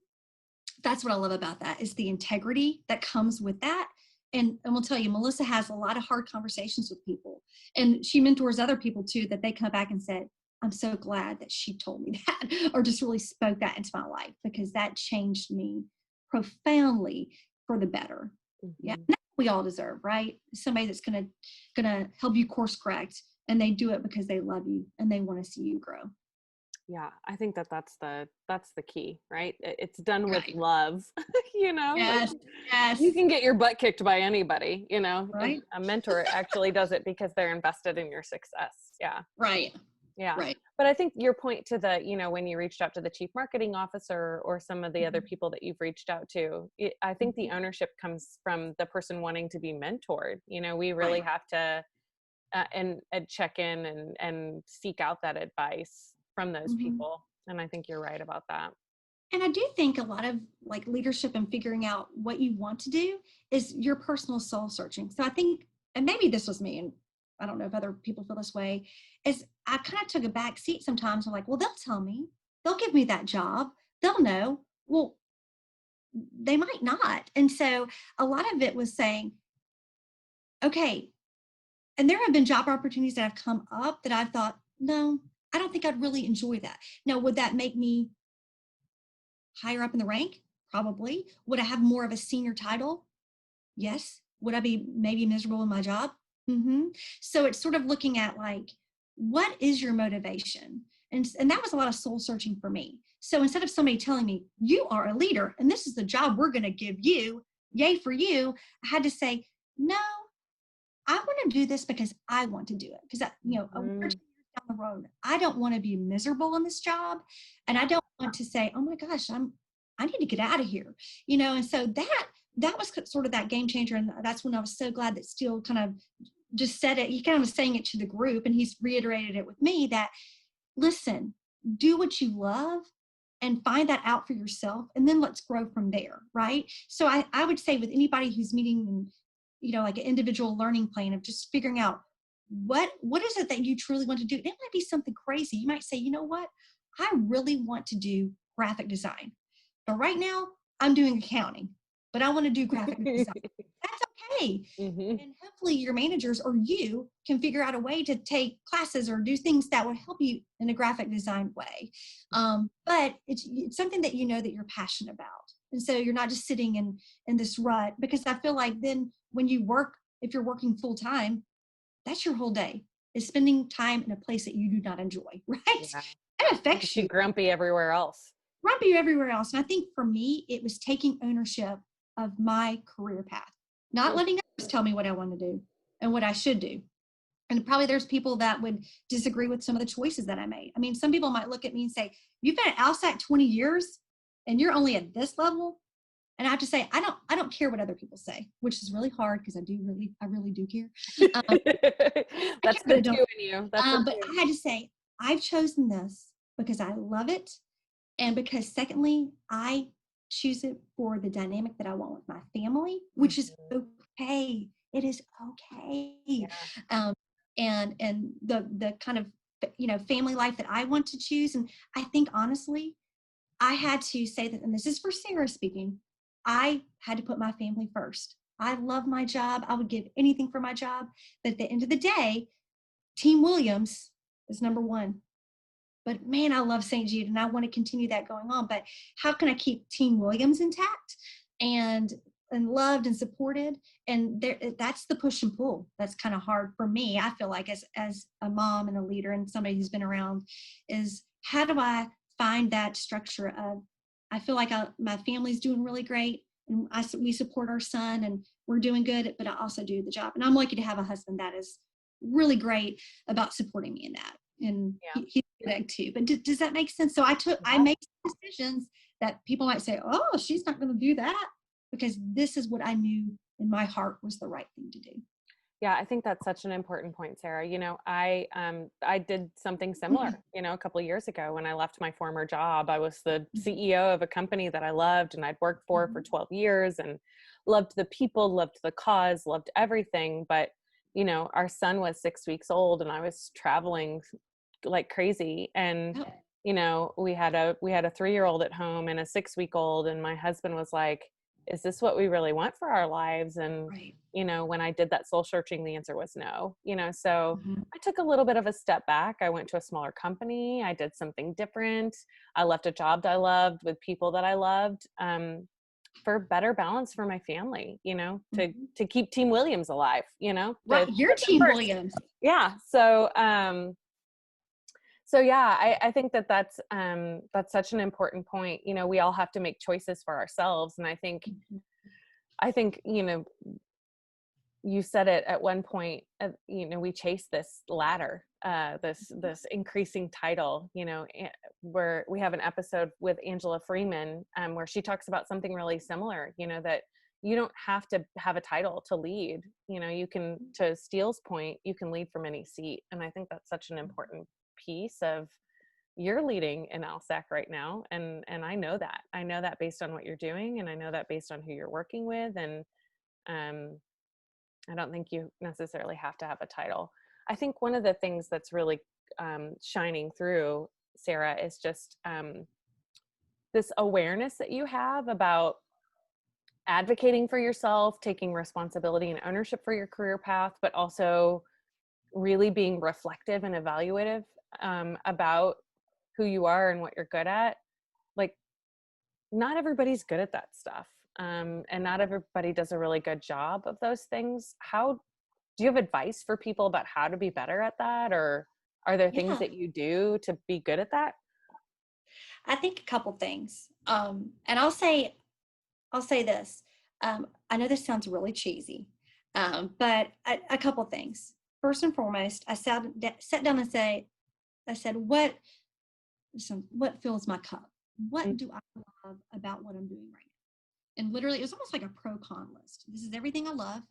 that's what I love about that, is the integrity that comes with that. And we'll tell you, Melissa has a lot of hard conversations with people, and she mentors other people too, that they come back and said, I'm so glad that she told me that, or just really spoke that into my life, because that changed me profoundly for the better. Yeah. And that's what we all deserve, right? Somebody that's going to help you course correct, and they do it because they love you and they want to see you grow. Yeah, I think that's the key, right? It's done with love, Yes, yes. You can get your butt kicked by anybody, right? A mentor actually does it because they're invested in your success. Yeah. Right. Yeah. Right. But I think your point to the, when you reached out to the chief marketing officer or some of the other people that you've reached out to, I think the ownership comes from the person wanting to be mentored. We really have to and check in and seek out that advice from those Mhm. people. And I think you're right about that. And I do think a lot of like leadership and figuring out what you want to do is your personal soul searching. So I think, and maybe this was me, and I don't know if other people feel this way, is I kind of took a back seat sometimes. I'm like, well, they'll tell me, they'll give me that job, they'll know. Well, they might not. And so a lot of it was saying, okay, and there have been job opportunities that have come up that I've thought, no, I don't think I'd really enjoy that. Now, would that make me higher up in the rank? Probably. Would I have more of a senior title? Yes. Would I be maybe miserable in my job? Mm-hmm. So it's sort of looking at like, what is your motivation? And that was a lot of soul searching for me. So instead of somebody telling me, you are a leader and this is the job we're going to give you, yay for you, I had to say, no, I want to do this because I want to do it. Because, a one or 2 years down the road, I don't want to be miserable in this job. And I don't want to say, oh my gosh, I need to get out of here. And so that was sort of that game changer. And that's when I was so glad that Steele kind of just said it. He kind of was saying it to the group and he's reiterated it with me that, listen, do what you love and find that out for yourself. And then let's grow from there. Right. So I would say with anybody who's meeting and, like an individual learning plan of just figuring out what is it that you truly want to do. It might be something crazy. You might say, you know what? I really want to do graphic design. But right now I'm doing accounting, but I want to do graphic design. That's okay. Mm-hmm. And hopefully your managers or you can figure out a way to take classes or do things that will help you in a graphic design way. But it's something that that you're passionate about. And so you're not just sitting in this rut, because I feel like then when you work, if you're working full time, that's your whole day, is spending time in a place that you do not enjoy, right? Yeah. That Makes affects you you. grumpy everywhere else. Grumpy everywhere else. And I think for me, it was taking ownership of my career path, not letting others tell me what I want to do and what I should do. And probably there's people that would disagree with some of the choices that I made. I mean, some people might look at me and say, you've been at LSAT 20 years and you're only at this level. And I have to say, I don't care what other people say, which is really hard because I really do care. That's But I the don't. two in you. That's the But two. I had to say, I've chosen this because I love it. And because secondly, I choose it for the dynamic that I want with my family, which is okay. It is okay. Yeah. And the kind of family life that I want to choose. And I think honestly, I had to say that, and this is for Sarah speaking, I had to put my family first. I love my job. I would give anything for my job. But at the end of the day, Team Williams is number one. But man, I love St. Jude and I want to continue that going on. But how can I keep Team Williams intact and loved and supported? And there, that's the push and pull. That's kind of hard for me. I feel like as a mom and a leader and somebody who's been around, is how do I find that structure of, I feel like my family's doing really great and we support our son and we're doing good, but I also do the job. And I'm lucky to have a husband that is really great about supporting me in that. And Yeah. he's good too. But does that make sense? So I make decisions that people might say, oh, she's not going to do that, because this is what I knew in my heart was the right thing to do. Yeah, I think that's such an important point, Sarah. I did something similar, a couple of years ago when I left my former job. I was the CEO of a company that I loved and I'd worked for 12 years and loved the people, loved the cause, loved everything. But, our son was 6 weeks old and I was traveling like crazy. And, we had a 3-year-old at home and a 6-week-old. And my husband was like, is this what we really want for our lives? And, Right. when I did that soul searching, the answer was no, so I took a little bit of a step back. I went to a smaller company. I did something different. I left a job that I loved with people that I loved, for better balance for my family, to keep Team Williams alive, Right. Your Team first. Williams. Yeah. So yeah, I think that's such an important point. We all have to make choices for ourselves. And I think, you said it at one point, we chase this ladder, this increasing title, where we have an episode with Angela Freeman, where she talks about something really similar, that you don't have to have a title to lead. You know, you can, to Steele's point, you can lead from any seat. And I think that's such an important piece of, you're leading in LSAC right now. And I know that based on what you're doing. And I know that based on who you're working with. And I don't think you necessarily have to have a title. I think one of the things that's really shining through, Sarah, is just this awareness that you have about advocating for yourself, taking responsibility and ownership for your career path, but also really being reflective and evaluative about who you are and what you're good at. Like, not everybody's good at that stuff. And not everybody does a really good job of those things. How do you have advice for people about how to be better at that? Or are there things that you do to be good at that? I think a couple things. And I'll say this. I know this sounds really cheesy, but a couple things. First and foremost, I sat down and I said, what fills my cup? What do I love about what I'm doing right now? And literally, it was almost like a pro-con list. This is everything I love.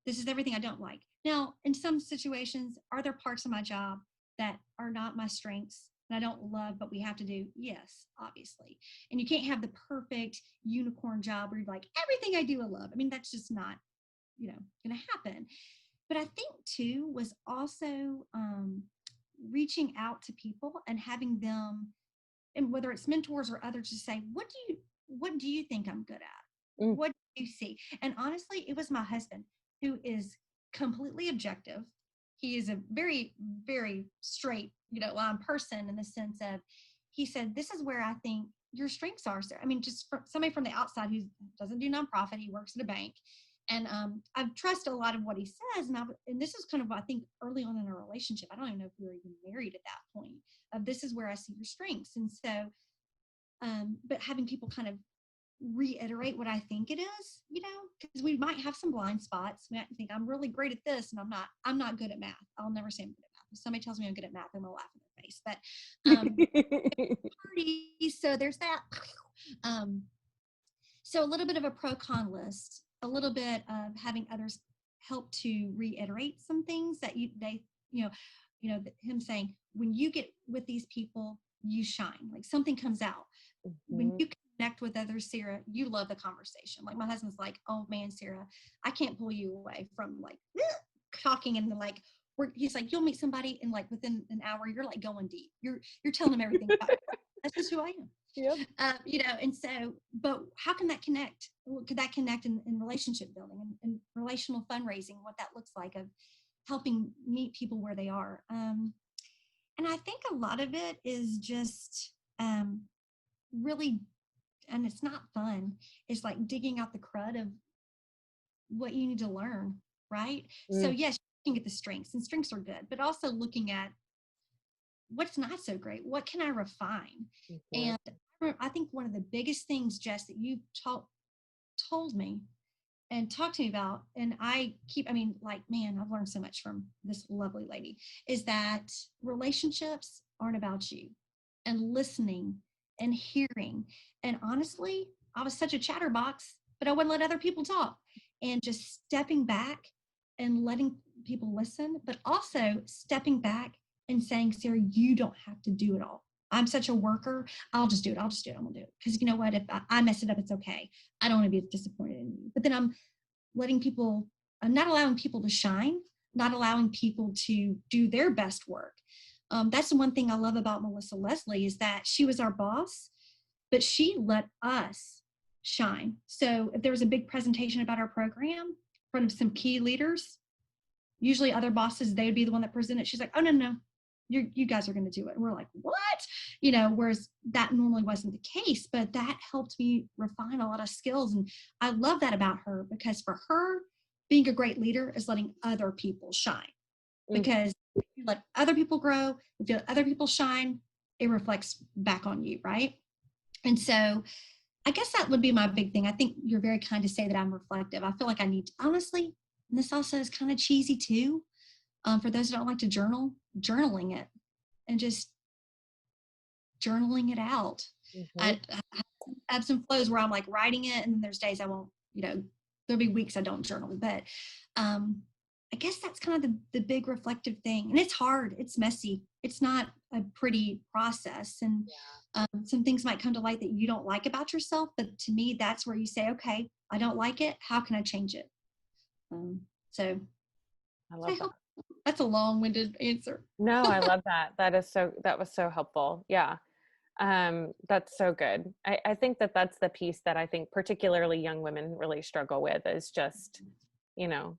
This is everything I don't like. Now, in some situations, are there parts of my job that are not my strengths and I don't love, but we have to do? Yes, obviously. And you can't have the perfect unicorn job where you're like, everything I do I love. I mean, that's just not, going to happen. But I think too was also reaching out to people and having them, and whether it's mentors or others, to say, what do you think I'm good at? What do you see? And honestly, it was my husband, who is completely objective. He is a very, very straight, line person, in the sense of, he said, this is where I think your strengths are, sir. I mean, just for somebody from the outside who doesn't do nonprofit, he works at a bank. And I trust a lot of what he says. And this is kind of, I think, early on in our relationship. I don't even know if we were even married at that point. This is where I see your strengths. And so, but having people kind of reiterate what I think it is, because we might have some blind spots. We might think I'm really great at this, and I'm not good at math. I'll never say I'm good at math. If somebody tells me I'm good at math, I'm gonna laugh in their face. But so there's that. So a little bit of a pro-con list, a little bit of having others help to reiterate some things that him saying, when you get with these people, you shine. Like, something comes out. When you connect with others, Sarah, you love the conversation. Like, my husband's like, oh man, Sarah, I can't pull you away from like talking, and like, he's like, you'll meet somebody and like within an hour, you're like going deep. You're telling them everything about it. That's just who I am. Yep. And so, but how can that connect? Could that connect in relationship building and relational fundraising, what that looks like, of helping meet people where they are? And I think a lot of it is just really, and it's not fun, it's like digging out the crud of what you need to learn, right? So yes, you can get the strengths, and strengths are good, but also looking at what's not so great. What can I refine? And I think one of the biggest things, Jess, that you told me and talked to me about, and I've learned so much from this lovely lady, is that relationships aren't about you, and listening and hearing. And honestly, I was such a chatterbox, but I wouldn't let other people talk, and just stepping back and letting people listen, but also stepping back and saying, Sarah, you don't have to do it all. I'm such a worker. I'll just do it. I'm going to do it. Because you know what? If I mess it up, it's okay. I don't want to be disappointed in you. But then I'm not allowing people to shine, not allowing people to do their best work. That's the one thing I love about Melissa Leslie, is that she was our boss, but she let us shine. So if there was a big presentation about our program in front of some key leaders, usually other bosses, they would be the one that presented. She's like, oh, no, you guys are going to do it. And we're like, what? Whereas that normally wasn't the case, but that helped me refine a lot of skills. And I love that about her, because for her, being a great leader is letting other people shine. Because if you let other people grow, if you let other people shine, it reflects back on you, right? And so I guess that would be my big thing. I think you're very kind to say that I'm reflective. I feel like I need to, honestly, and this also is kind of cheesy too, for those who don't like to journaling it and just journaling it out. I have ebbs and flows where I'm like writing it, and then there's days I won't, there'll be weeks I don't journal, but I guess that's kind of the big reflective thing. And it's hard, it's messy, it's not a pretty process. And some things might come to light that you don't like about yourself, but to me, that's where you say, okay, I don't like it. How can I change it? So I love that. That's a long-winded answer. No, I love that. That was so helpful. Yeah. That's so good. I think that that's the piece that I think particularly young women really struggle with, is just, you know,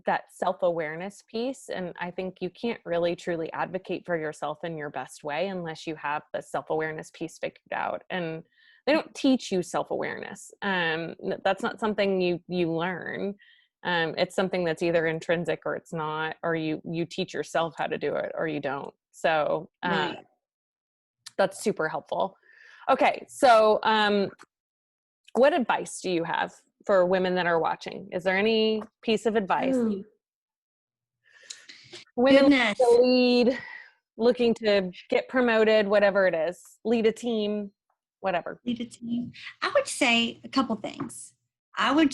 that self-awareness piece. And I think you can't really truly advocate for yourself in your best way unless you have the self-awareness piece figured out. And they don't teach you self-awareness. That's not something you learn. It's something that's either intrinsic or it's not, or you teach yourself how to do it or you don't. So Right. that's super helpful. Okay. So what advice do you have for women that are watching? Is there any piece of advice? Ooh, Women goodness. to lead, looking to get promoted, whatever it is, lead a team, whatever. Lead a team. I would say a couple things. Oh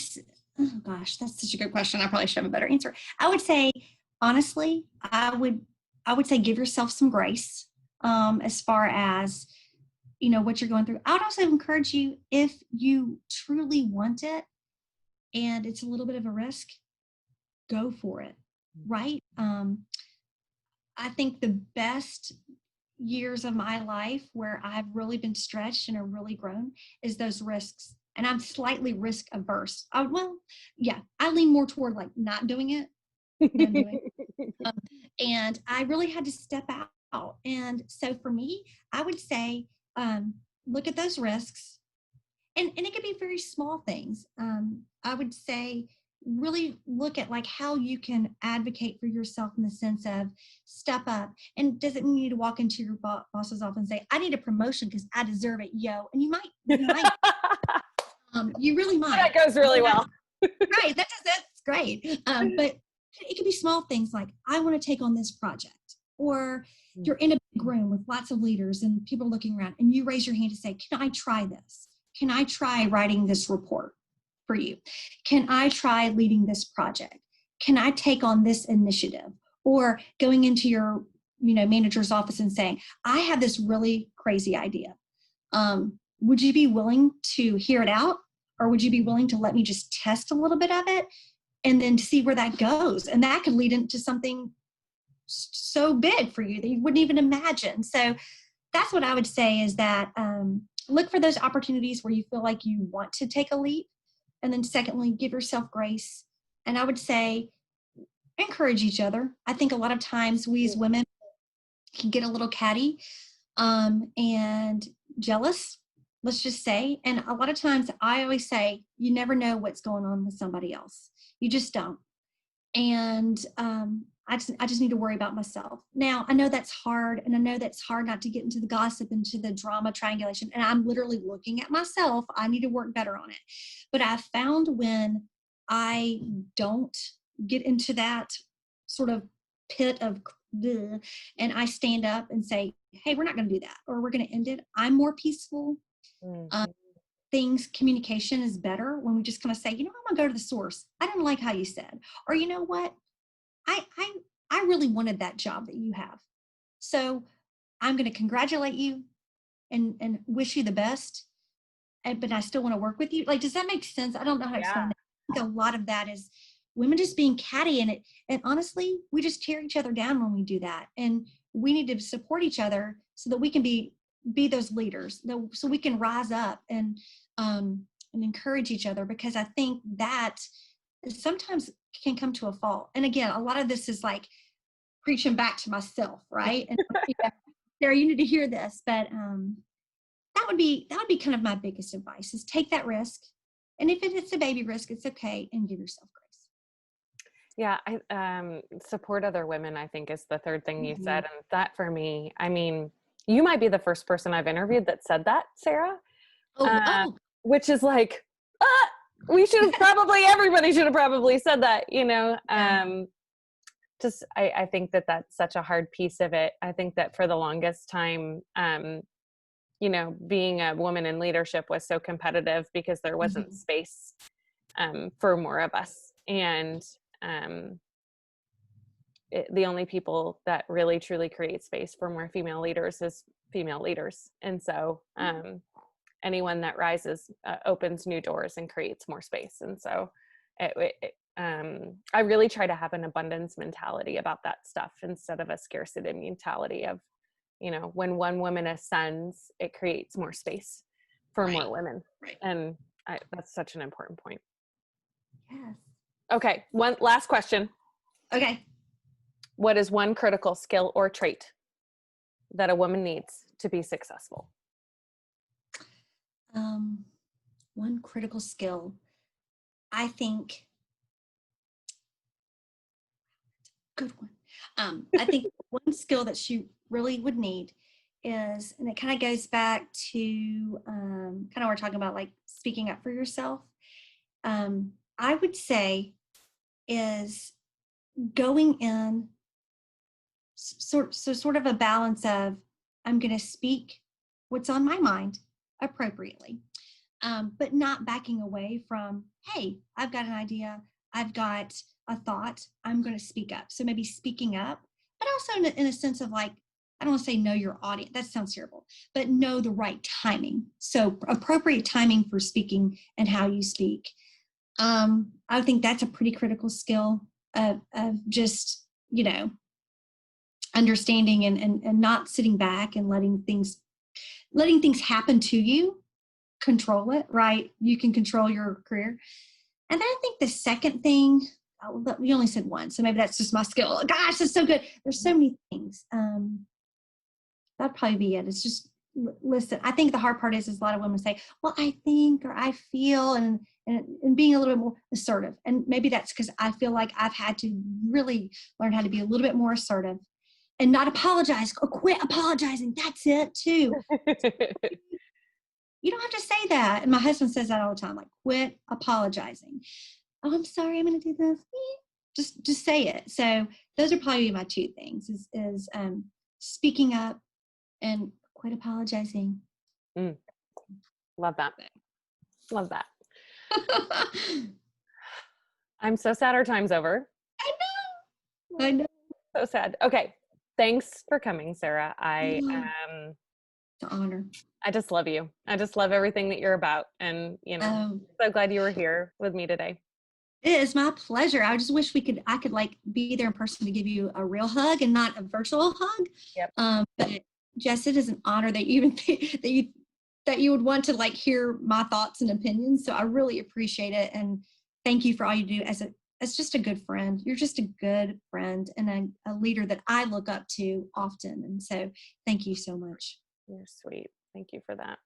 gosh, that's such a good question. I probably should have a better answer. I would say, honestly, I would say give yourself some grace as far as, what you're going through. I would also encourage you, if you truly want it and it's a little bit of a risk, go for it, right? I think the best years of my life where I've really been stretched and have really grown is those risks. And I'm slightly risk averse. I lean more toward like not doing it than doing it. And I really had to step out. And so for me, I would say, look at those risks. And it could be very small things. I would say really look at like how you can advocate for yourself in the sense of step up. And doesn't mean you need to walk into your boss's office and say, I need a promotion because I deserve it, yo. And you really might. That goes really well. Right. That's great. But it could be small things like, I want to take on this project, or you're in a big room with lots of leaders and people looking around and you raise your hand to say, can I try this? Can I try writing this report for you? Can I try leading this project? Can I take on this initiative? Or going into your, manager's office and saying, I have this really crazy idea. Would you be willing to hear it out? Or would you be willing to let me just test a little bit of it and then see where that goes? And that could lead into something so big for you that you wouldn't even imagine. So that's what I would say, is that look for those opportunities where you feel like you want to take a leap. And then secondly, give yourself grace. And I would say encourage each other. I think a lot of times we as women can get a little catty and jealous, let's just say. And a lot of times I always say, you never know what's going on with somebody else. You just don't. And I just need to worry about myself. Now, I know that's hard, and I know that's hard not to get into the gossip, into the drama triangulation. And I'm literally looking at myself. I need to work better on it. But I've found when I don't get into that sort of pit of bleh, and I stand up and say, hey, we're not going to do that, or we're going to end it, I'm more peaceful. Communication is better when we just kind of say, I'm going to go to the source. I didn't like how you said, or you know what? I really wanted that job that you have. So I'm going to congratulate you and wish you the best. But I still want to work with you. Like, does that make sense? I don't know how to explain that. I think a lot of that is women just being catty, and honestly, we just tear each other down when we do that. And we need to support each other so that we can be those leaders, so we can rise up and encourage each other, because I think that sometimes can come to a fault. And again, a lot of this is like preaching back to myself, right? And Sarah, you need to hear this, but that would be kind of my biggest advice, is take that risk. And if it's a baby risk, it's okay, and give yourself grace. Yeah. I support other women, I think, is the third thing you said. And that for me, I mean, you might be the first person I've interviewed that said that, Sarah. Which is like, everybody should have probably said that, I think that that's such a hard piece of it. I think that for the longest time, being a woman in leadership was so competitive because there wasn't space for more of us. And the only people that really truly create space for more female leaders is female leaders. And so anyone that rises opens new doors and creates more space. And so I really try to have an abundance mentality about that stuff instead of a scarcity mentality of, you know, when one woman ascends, it creates more space for more women. Right. And that's such an important point. Yes. Okay. One last question. Okay. What is one critical skill or trait that a woman needs to be successful? One critical skill, I think, good one. I think one skill that she really would need is, and it kind of goes back to kind of we're talking about like speaking up for yourself. I would say is going in sort of a balance of I'm going to speak what's on my mind appropriately, but not backing away from, hey, I've got an idea, I've got a thought, I'm going to speak up. So maybe speaking up, but also in a sense of like, I don't want to say know your audience, that sounds terrible, but know the right timing. So appropriate timing for speaking and how you speak. I think that's a pretty critical skill of just, you know, understanding and not sitting back and letting things happen to you. Control it, right? You can control your career. And then I think the second thing, we only said one, so maybe that's just my skill. Gosh, that's so good. There's so many things. That'd probably be it. It's just listen. I think the hard part is a lot of women say, well, I think, or I feel, and being a little bit more assertive. And maybe that's because I feel like I've had to really learn how to be a little bit more assertive and not apologize or quit apologizing. That's it too. You don't have to say that. And my husband says that all the time, like, quit apologizing. Oh, I'm sorry, I'm going to do this. Just say it. So those are probably my two things is speaking up and quit apologizing. Love that. Love that. I'm so sad our time's over. I know. So sad. Okay. Thanks for coming, Sarah. It's an honor. I just love you. I just love everything that you're about. And, you know, so glad you were here with me today. It is my pleasure. I just wish I could like be there in person to give you a real hug and not a virtual hug. Yep. But Jess, it is an honor that you even that you would want to like hear my thoughts and opinions. So I really appreciate it. And thank you for all you do as just a good friend. You're just a good friend and a leader that I look up to often. And so thank you so much. You're sweet. Thank you for that.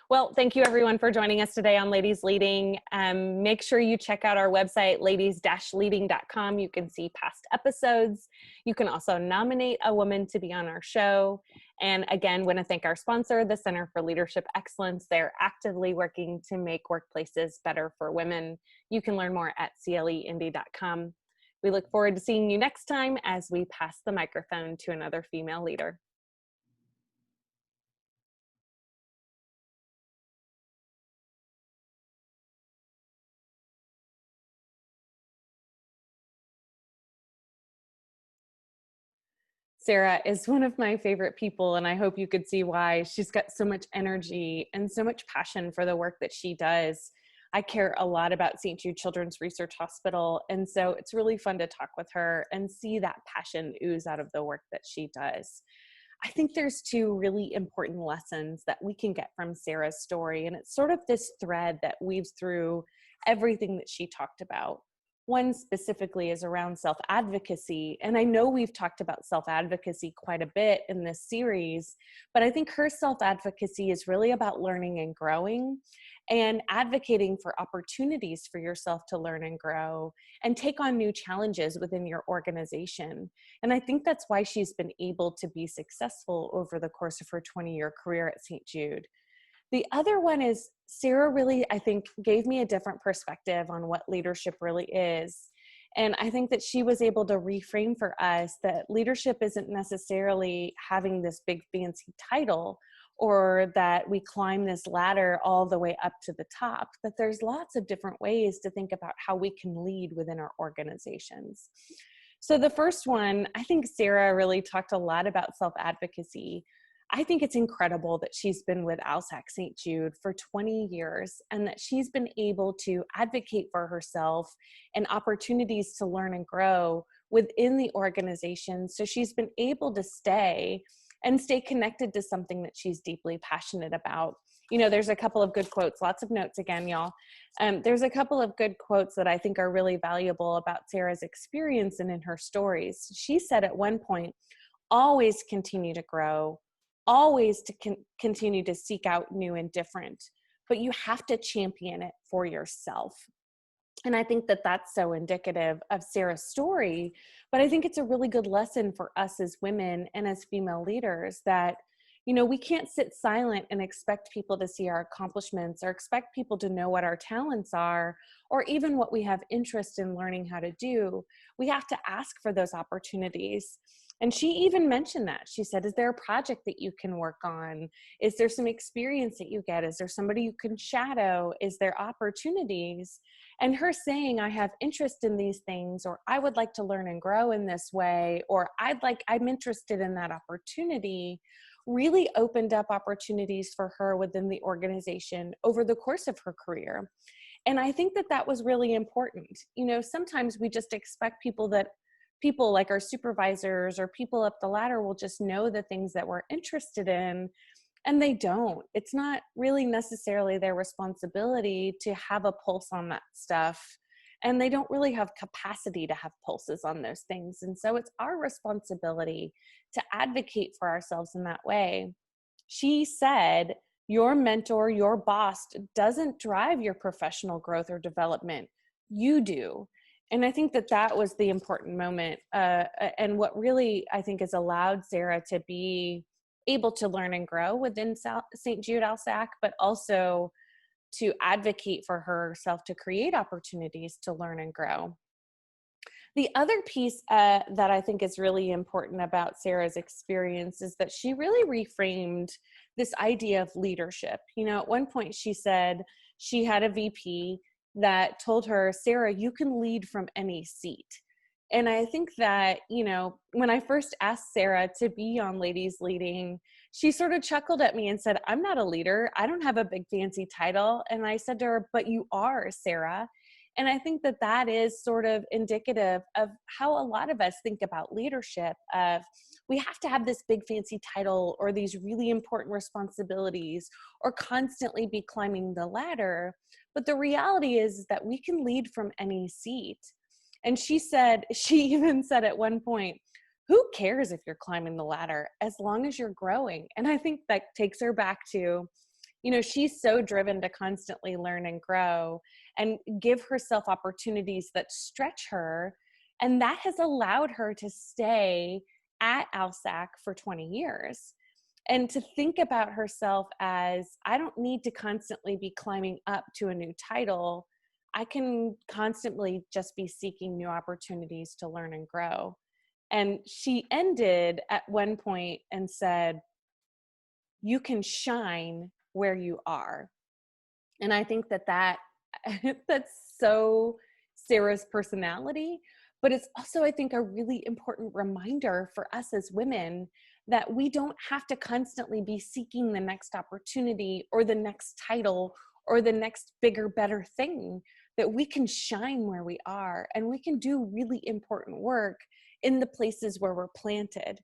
Well, thank you everyone for joining us today on Ladies Leading. Make sure you check out our website, ladies-leading.com. You can see past episodes. You can also nominate a woman to be on our show. And again, want to thank our sponsor, the Center for Leadership Excellence. They're actively working to make workplaces better for women. You can learn more at cleindy.com. We look forward to seeing you next time as we pass the microphone to another female leader. Sarah is one of my favorite people, and I hope you could see why. She's got so much energy and so much passion for the work that she does. I care a lot about St. Jude Children's Research Hospital, and so it's really fun to talk with her and see that passion ooze out of the work that she does. I think there's two really important lessons that we can get from Sarah's story, and it's sort of this thread that weaves through everything that she talked about. One specifically is around self-advocacy. And I know we've talked about self-advocacy quite a bit in this series, but I think her self-advocacy is really about learning and growing and advocating for opportunities for yourself to learn and grow and take on new challenges within your organization. And I think that's why she's been able to be successful over the course of her 20-year career at St. Jude. The other one is Sarah really, I think, gave me a different perspective on what leadership really is. And I think that she was able to reframe for us that leadership isn't necessarily having this big fancy title, or that we climb this ladder all the way up to the top, that there's lots of different ways to think about how we can lead within our organizations. So the first one, I think Sarah really talked a lot about self-advocacy. I think it's incredible that she's been with ALSAC St. Jude for 20 years and that she's been able to advocate for herself and opportunities to learn and grow within the organization. So she's been able to stay connected to something that she's deeply passionate about. You know, there's a couple of good quotes, lots of notes again, y'all. There's a couple of good quotes that I think are really valuable about Sarah's experience and in her stories. She said at one point, always continue to grow, always to continue to seek out new and different, but you have to champion it for yourself. And I think that that's so indicative of Sarah's story, but I think it's a really good lesson for us as women and as female leaders that, you know, we can't sit silent and expect people to see our accomplishments or expect people to know what our talents are, or even what we have interest in learning how to do. We have to ask for those opportunities. And she even mentioned that. She said, is there a project that you can work on? Is there some experience that you get? Is there somebody you can shadow? Is there opportunities? And her saying, I have interest in these things, or I would like to learn and grow in this way, or I'm interested in that opportunity, really opened up opportunities for her within the organization over the course of her career. And I think that that was really important. You know, sometimes we just expect people like our supervisors or people up the ladder will just know the things that we're interested in, and they don't. It's not really necessarily their responsibility to have a pulse on that stuff, and they don't really have capacity to have pulses on those things. And so it's our responsibility to advocate for ourselves in that way. She said, your mentor, your boss doesn't drive your professional growth or development. You do. And I think that that was the important moment, and what really, I think, has allowed Sarah to be able to learn and grow within St. Jude ALSAC, but also to advocate for herself to create opportunities to learn and grow. The other piece that I think is really important about Sarah's experience is that she really reframed this idea of leadership. You know, at one point she said she had a VP that told her, Sarah, you can lead from any seat. And I think that, you know, when I first asked Sarah to be on Ladies Leading, she sort of chuckled at me and said, I'm not a leader. I don't have a big fancy title. And I said to her, but you are, Sarah. And I think that that is sort of indicative of how a lot of us think about leadership, of we have to have this big fancy title or these really important responsibilities or constantly be climbing the ladder. But the reality is that we can lead from any seat. And she even said at one point, who cares if you're climbing the ladder as long as you're growing? And I think that takes her back to, you know, she's so driven to constantly learn and grow and give herself opportunities that stretch her. And that has allowed her to stay at ALSAC for 20 years. And to think about herself as, I don't need to constantly be climbing up to a new title. I can constantly just be seeking new opportunities to learn and grow. And she ended at one point and said, you can shine where you are. And I think that that's so Sarah's personality, but it's also, I think, a really important reminder for us as women that we don't have to constantly be seeking the next opportunity or the next title or the next bigger, better thing, that we can shine where we are and we can do really important work in the places where we're planted.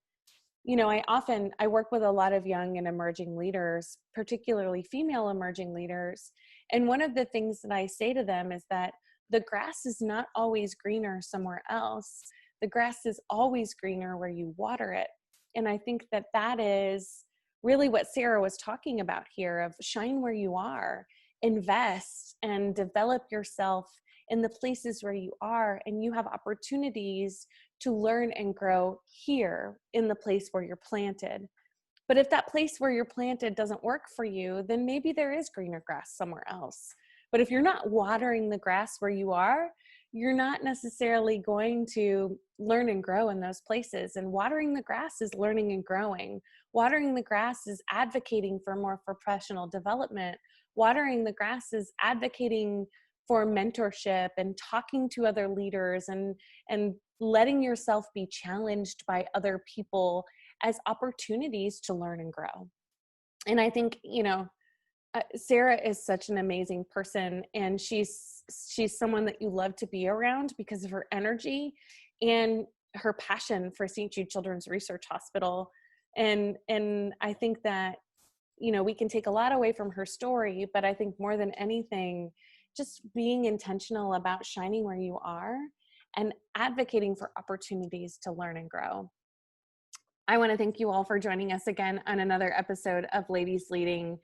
You know, I work with a lot of young and emerging leaders, particularly female emerging leaders. And one of the things that I say to them is that the grass is not always greener somewhere else. The grass is always greener where you water it. And I think that that is really what Sarah was talking about here, of shine where you are, invest and develop yourself in the places where you are, and you have opportunities to learn and grow here in the place where you're planted. But if that place where you're planted doesn't work for you, then maybe there is greener grass somewhere else. But if you're not watering the grass where you are, you're not necessarily going to learn and grow in those places. And watering the grass is learning and growing. Watering the grass is advocating for more professional development. Watering the grass is advocating for mentorship and talking to other leaders and letting yourself be challenged by other people as opportunities to learn and grow. And I think, Sarah is such an amazing person, and she's someone that you love to be around because of her energy and her passion for St. Jude Children's Research Hospital. And I think that, we can take a lot away from her story, but I think more than anything, just being intentional about shining where you are and advocating for opportunities to learn and grow. I want to thank you all for joining us again on another episode of Ladies Leading.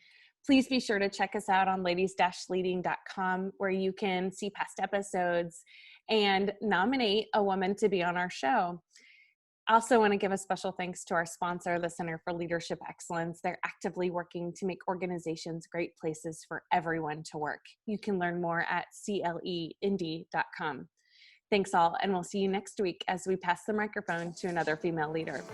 Please be sure to check us out on ladies-leading.com, where you can see past episodes and nominate a woman to be on our show. I also want to give a special thanks to our sponsor, the Center for Leadership Excellence. They're actively working to make organizations great places for everyone to work. You can learn more at cleindy.com. Thanks all, and we'll see you next week as we pass the microphone to another female leader.